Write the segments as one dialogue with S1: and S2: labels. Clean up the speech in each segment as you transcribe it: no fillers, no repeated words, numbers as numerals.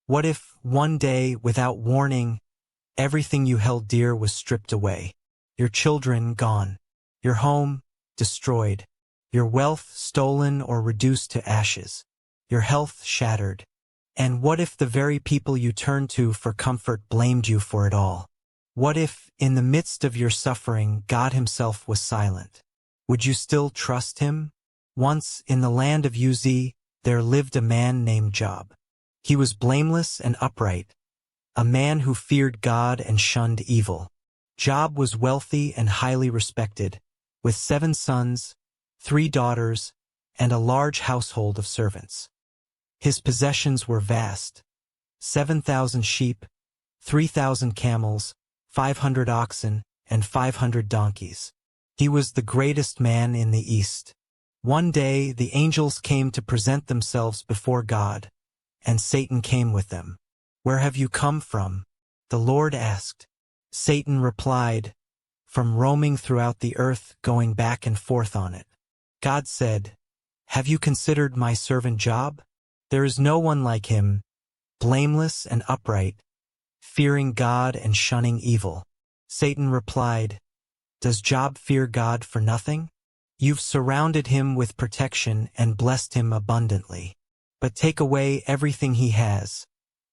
S1: What if, one day, without warning, everything you held dear was stripped away? Your children gone, your home destroyed, your wealth stolen or reduced to ashes, your health shattered. And what if the very people you turned to for comfort blamed you for it all? What if, in the midst of your suffering, God himself was silent? Would you still trust him? Once, in the land of Uz, there lived a man named Job. He was blameless and upright, a man who feared God and shunned evil. Job was wealthy and highly respected, with 7 sons, 3 daughters, and a large household of servants. His possessions were vast: 7,000 sheep, 3,000 camels, 500 oxen, and 500 donkeys. He was the greatest man in the East. One day the angels came to present themselves before God, and Satan came with them. "Where have you come from?" the Lord asked. Satan replied, "From roaming throughout the earth, going back and forth on it." God said, "Have you considered my servant Job? There is no one like him, blameless and upright, fearing God and shunning evil." Satan replied, "Does Job fear God for nothing? You've surrounded him with protection and blessed him abundantly. But take away everything he has,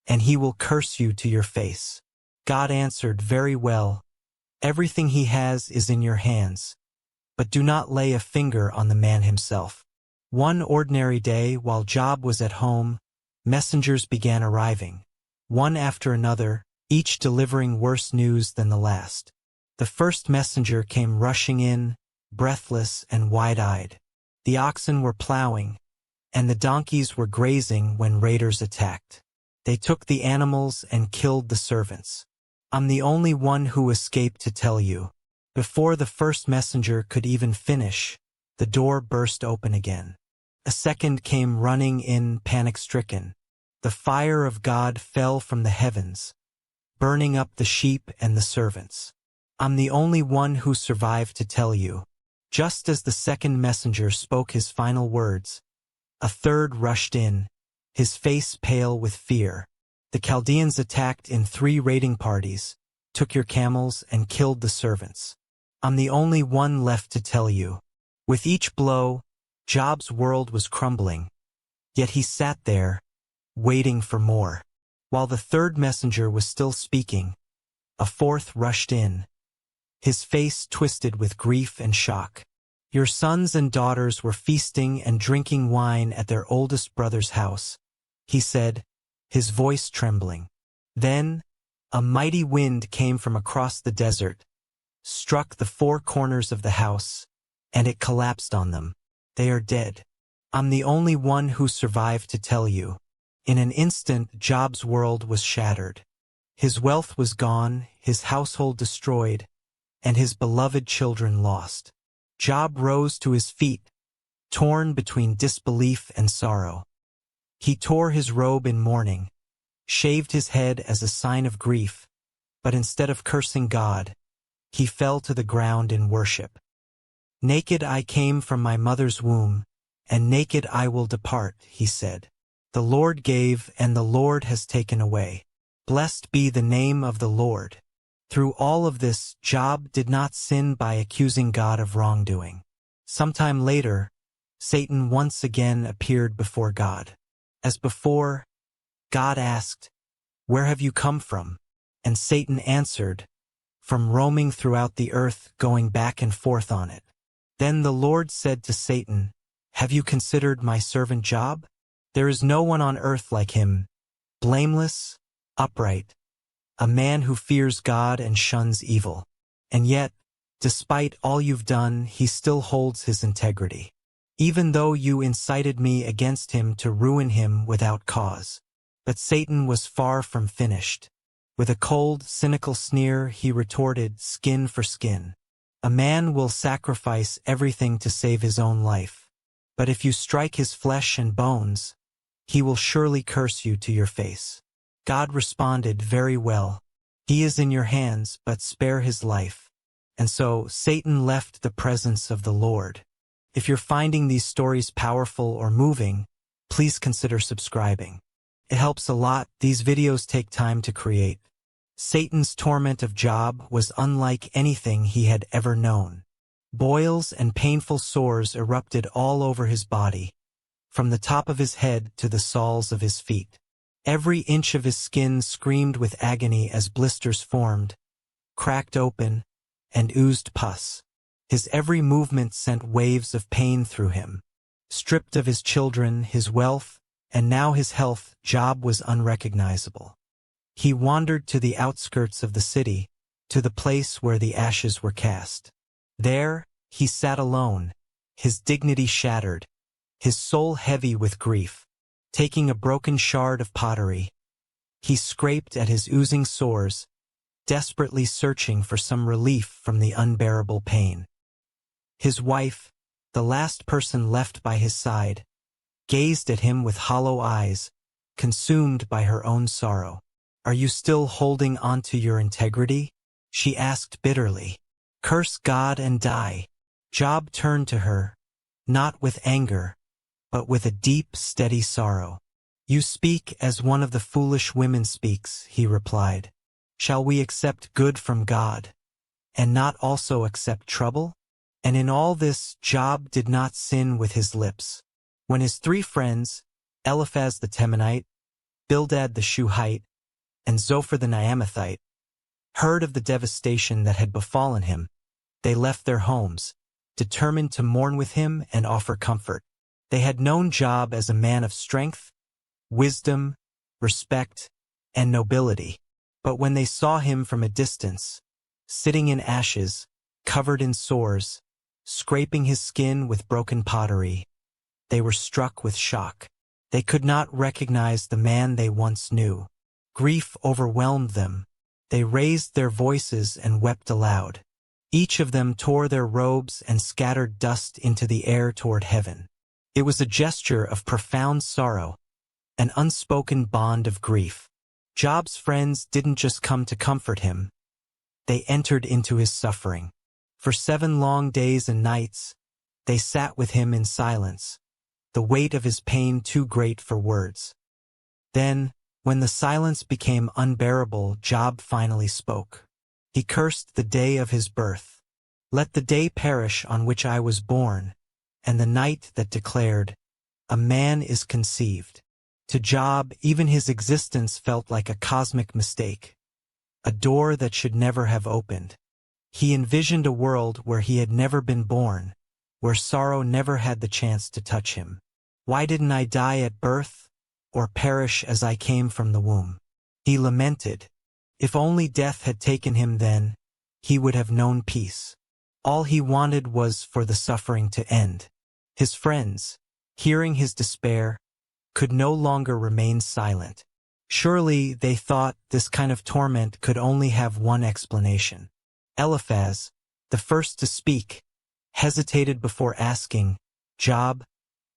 S1: and he will curse you to your face." God answered, "Very well. Everything he has is in your hands, but do not lay a finger on the man himself." One ordinary day, while Job was at home, messengers began arriving, one after another, each delivering worse news than the last. The first messenger came rushing in, breathless and wide-eyed. The oxen were plowing, and the donkeys were grazing when raiders attacked. They took the animals and killed the servants. "I'm the only one who escaped to tell you." Before the first messenger could even finish, the door burst open again. A second came running in, panic-stricken. The fire of God fell from the heavens, burning up the sheep and the servants. "I'm the only one who survived to tell you." Just as the second messenger spoke his final words, a third rushed in, his face pale with fear. "The Chaldeans attacked in 3 raiding parties, took your camels and killed the servants. I'm the only one left to tell you." With each blow, Job's world was crumbling, yet he sat there, waiting for more. While the third messenger was still speaking, a fourth rushed in, his face twisted with grief and shock. "Your sons and daughters were feasting and drinking wine at their oldest brother's house," he said, his voice trembling. Then, a mighty wind came from across the desert, struck the 4 corners of the house, and it collapsed on them. "They are dead. I'm the only one who survived to tell you." In an instant, Job's world was shattered. His wealth was gone, his household destroyed, and his beloved children lost. Job rose to his feet, torn between disbelief and sorrow. He tore his robe in mourning, shaved his head as a sign of grief, but instead of cursing God, he fell to the ground in worship. "Naked I came from my mother's womb, and naked I will depart," he said. "The Lord gave, and the Lord has taken away. Blessed be the name of the Lord." Through all of this, Job did not sin by accusing God of wrongdoing. Sometime later, Satan once again appeared before God. As before, God asked, "Where have you come from?" And Satan answered, "From roaming throughout the earth, going back and forth on it." Then the Lord said to Satan, "Have you considered my servant Job? There is no one on earth like him, blameless, upright, a man who fears God and shuns evil. And yet, despite all you've done, he still holds his integrity. Even though you incited me against him to ruin him without cause." But Satan was far from finished. With a cold, cynical sneer, he retorted, "Skin for skin. A man will sacrifice everything to save his own life. But if you strike his flesh and bones, he will surely curse you to your face." God responded, "Very well. He is in your hands, but spare his life." And so Satan left the presence of the Lord. If you're finding these stories powerful or moving, please consider subscribing. It helps a lot. These videos take time to create. Satan's torment of Job was unlike anything he had ever known. Boils and painful sores erupted all over his body, from the top of his head to the soles of his feet. Every inch of his skin screamed with agony as blisters formed, cracked open, and oozed pus. His every movement sent waves of pain through him. Stripped of his children, his wealth, and now his health, Job was unrecognizable. He wandered to the outskirts of the city, to the place where the ashes were cast. There, he sat alone, his dignity shattered, his soul heavy with grief. Taking a broken shard of pottery, he scraped at his oozing sores, desperately searching for some relief from the unbearable pain. His wife, the last person left by his side, gazed at him with hollow eyes, consumed by her own sorrow. "Are you still holding on to your integrity?" she asked bitterly. "Curse God and die." Job turned to her, not with anger, but with a deep, steady sorrow. "You speak as one of the foolish women speaks," he replied. "Shall we accept good from God, and not also accept trouble?" And in all this, Job did not sin with his lips. When his 3 friends, Eliphaz the Temanite, Bildad the Shuhite, and Zophar the Naamathite, heard of the devastation that had befallen him, they left their homes, determined to mourn with him and offer comfort. They had known Job as a man of strength, wisdom, respect, and nobility. But when they saw him from a distance, sitting in ashes, covered in sores, scraping his skin with broken pottery, they were struck with shock. They could not recognize the man they once knew. Grief overwhelmed them. They raised their voices and wept aloud. Each of them tore their robes and scattered dust into the air toward heaven. It was a gesture of profound sorrow, an unspoken bond of grief. Job's friends didn't just come to comfort him. They entered into his suffering. For 7 long days and nights, they sat with him in silence, the weight of his pain too great for words. Then, when the silence became unbearable, Job finally spoke. He cursed the day of his birth. "Let the day perish on which I was born, and the night that declared, a man is conceived." To Job, even his existence felt like a cosmic mistake, a door that should never have opened. He envisioned a world where he had never been born, where sorrow never had the chance to touch him. "Why didn't I die at birth, or perish as I came from the womb?" he lamented. If only death had taken him then, he would have known peace. All he wanted was for the suffering to end. His friends, hearing his despair, could no longer remain silent. Surely, they thought, this kind of torment could only have one explanation. Eliphaz, the first to speak, hesitated before asking, "Job,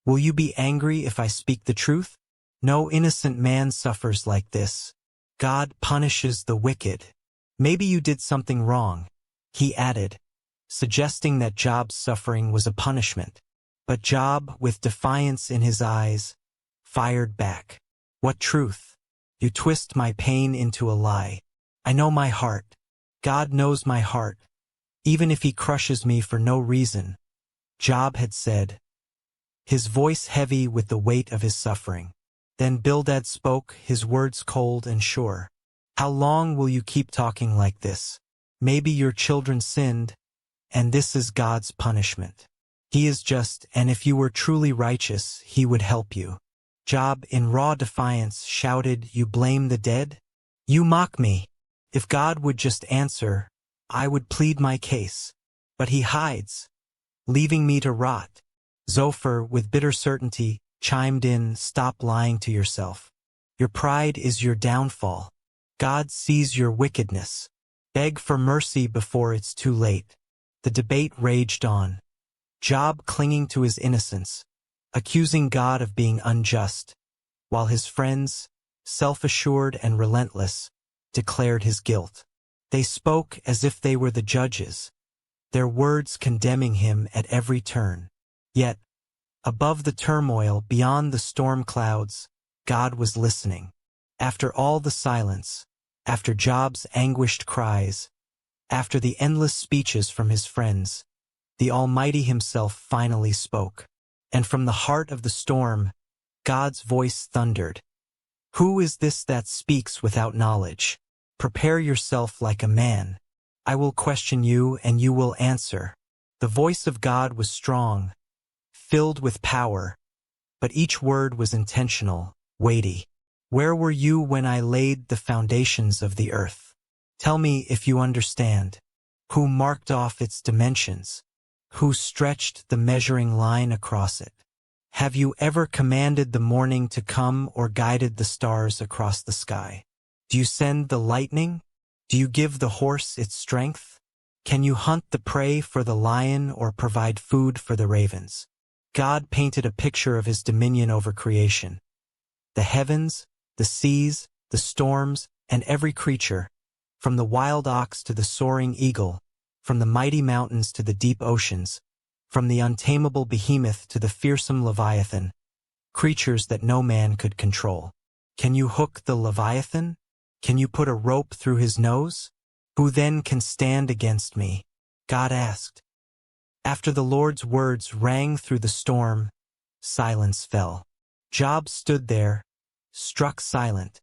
S1: will you be angry if I speak the truth? No innocent man suffers like this. God punishes the wicked. Maybe you did something wrong," he added, suggesting that Job's suffering was a punishment. But Job, with defiance in his eyes, fired back. "What truth? You twist my pain into a lie. I know my heart. God knows my heart, even if he crushes me for no reason," Job had said, his voice heavy with the weight of his suffering. Then Bildad spoke, his words cold and sure. "How long will you keep talking like this? Maybe your children sinned, and this is God's punishment. He is just, and if you were truly righteous, he would help you." Job, in raw defiance, shouted, "You blame the dead? You mock me. If God would just answer, I would plead my case. But he hides, leaving me to rot." Zophar, with bitter certainty, chimed in, "Stop lying to yourself. Your pride is your downfall. God sees your wickedness. Beg for mercy before it's too late." The debate raged on. Job clinging to his innocence, accusing God of being unjust, while his friends, self-assured and relentless, declared his guilt. They spoke as if they were the judges, their words condemning him at every turn. Yet, above the turmoil, beyond the storm clouds, God was listening. After all the silence, after Job's anguished cries, after the endless speeches from his friends, the Almighty himself finally spoke. And from the heart of the storm, God's voice thundered. Who is this that speaks without knowledge? Prepare yourself like a man. I will question you and you will answer. The voice of God was strong, filled with power, but each word was intentional, weighty. Where were you when I laid the foundations of the earth? Tell me if you understand. Who marked off its dimensions? Who stretched the measuring line across it? Have you ever commanded the morning to come or guided the stars across the sky? Do you send the lightning? Do you give the horse its strength? Can you hunt the prey for the lion or provide food for the ravens? God painted a picture of his dominion over creation. The heavens, the seas, the storms, and every creature, from the wild ox to the soaring eagle, from the mighty mountains to the deep oceans, from the untamable behemoth to the fearsome leviathan, creatures that no man could control. Can you hook the leviathan? Can you put a rope through his nose? Who then can stand against me? God asked. After the Lord's words rang through the storm, silence fell. Job stood there, struck silent,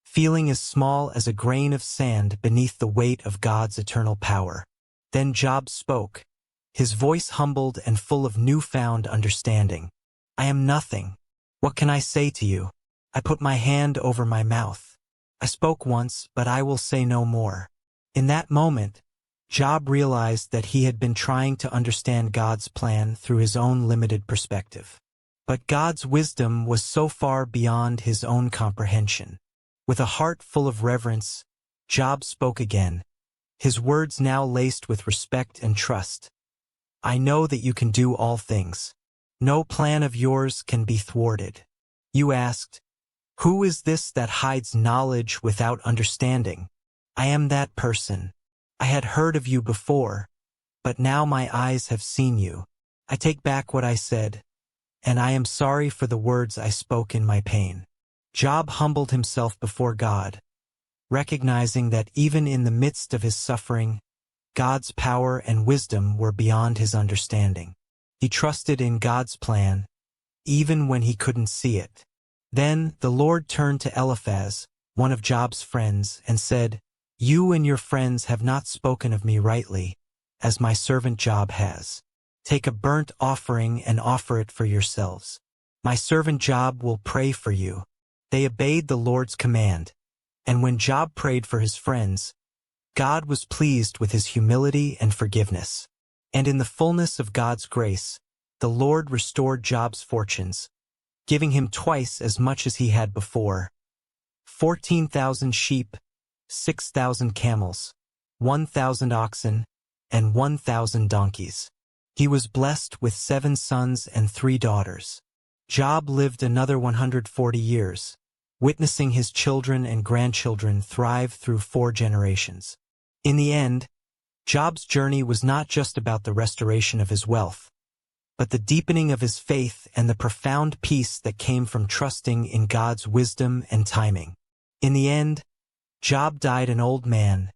S1: feeling as small as a grain of sand beneath the weight of God's eternal power. Then Job spoke, his voice humbled and full of newfound understanding. I am nothing. What can I say to you? I put my hand over my mouth. I spoke once, but I will say no more. In that moment, Job realized that he had been trying to understand God's plan through his own limited perspective. But God's wisdom was so far beyond his own comprehension. With a heart full of reverence, Job spoke again, his words now laced with respect and trust. I know that you can do all things. No plan of yours can be thwarted. You asked, who is this that hides knowledge without understanding? I am that person. I had heard of you before, but now my eyes have seen you. I take back what I said, and I am sorry for the words I spoke in my pain. Job humbled himself before God, recognizing that even in the midst of his suffering, God's power and wisdom were beyond his understanding. He trusted in God's plan, even when he couldn't see it. Then the Lord turned to Eliphaz, one of Job's friends, and said, You and your friends have not spoken of me rightly, as my servant Job has. Take a burnt offering and offer it for yourselves. My servant Job will pray for you. They obeyed the Lord's command, and when Job prayed for his friends, God was pleased with his humility and forgiveness. And in the fullness of God's grace, the Lord restored Job's fortunes, giving him twice as much as he had before. 14,000 sheep, 6,000 camels, 1,000 oxen, and 1,000 donkeys. He was blessed with 7 sons and 3 daughters. Job lived another 140 years, witnessing his children and grandchildren thrive through 4 generations. In the end, Job's journey was not just about the restoration of his wealth, but the deepening of his faith and the profound peace that came from trusting in God's wisdom and timing. In the end, Job died an old man,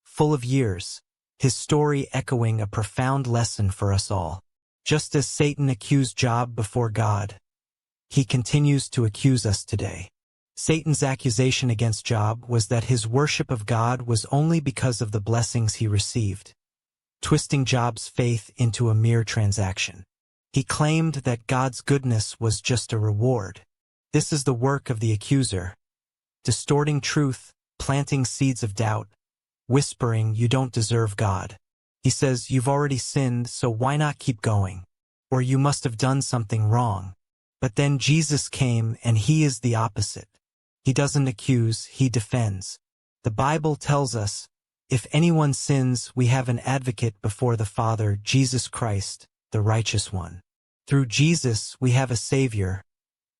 S1: full of years, his story echoing a profound lesson for us all. Just as Satan accused Job before God, he continues to accuse us today. Satan's accusation against Job was that his worship of God was only because of the blessings he received, twisting Job's faith into a mere transaction. He claimed that God's goodness was just a reward. This is the work of the accuser, distorting truth, planting seeds of doubt, whispering, you don't deserve God. He says, you've already sinned, so why not keep going? Or you must have done something wrong. But then Jesus came, and he is the opposite. He doesn't accuse, he defends. The Bible tells us, if anyone sins, we have an advocate before the Father, Jesus Christ, the righteous one. Through Jesus, we have a Savior,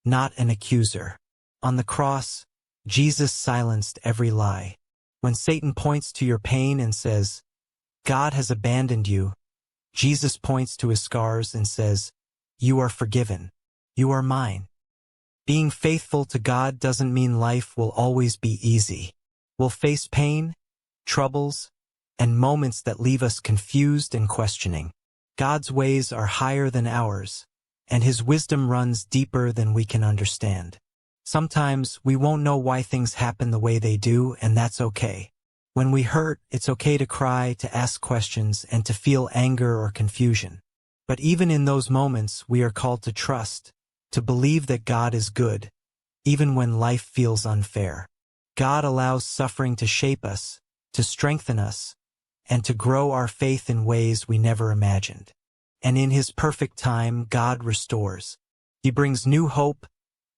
S1: not an accuser. On the cross, Jesus silenced every lie. When Satan points to your pain and says, God has abandoned you, Jesus points to his scars and says, you are forgiven. You are mine. Being faithful to God doesn't mean life will always be easy. We'll face pain, troubles, and moments that leave us confused and questioning. God's ways are higher than ours, and His wisdom runs deeper than we can understand. Sometimes we won't know why things happen the way they do, and that's okay. When we hurt, it's okay to cry, to ask questions, and to feel anger or confusion. But even in those moments, we are called to trust, to believe that God is good, even when life feels unfair. God allows suffering to shape us, to strengthen us, and to grow our faith in ways we never imagined. And in His perfect time, God restores. He brings new hope,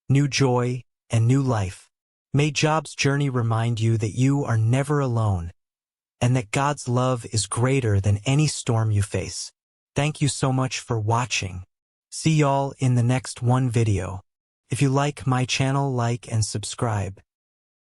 S1: new joy, and new life. May Job's journey remind you that you are never alone, and that God's love is greater than any storm you face. Thank you so much for watching. See y'all in the next one video. If you like my channel, like and subscribe.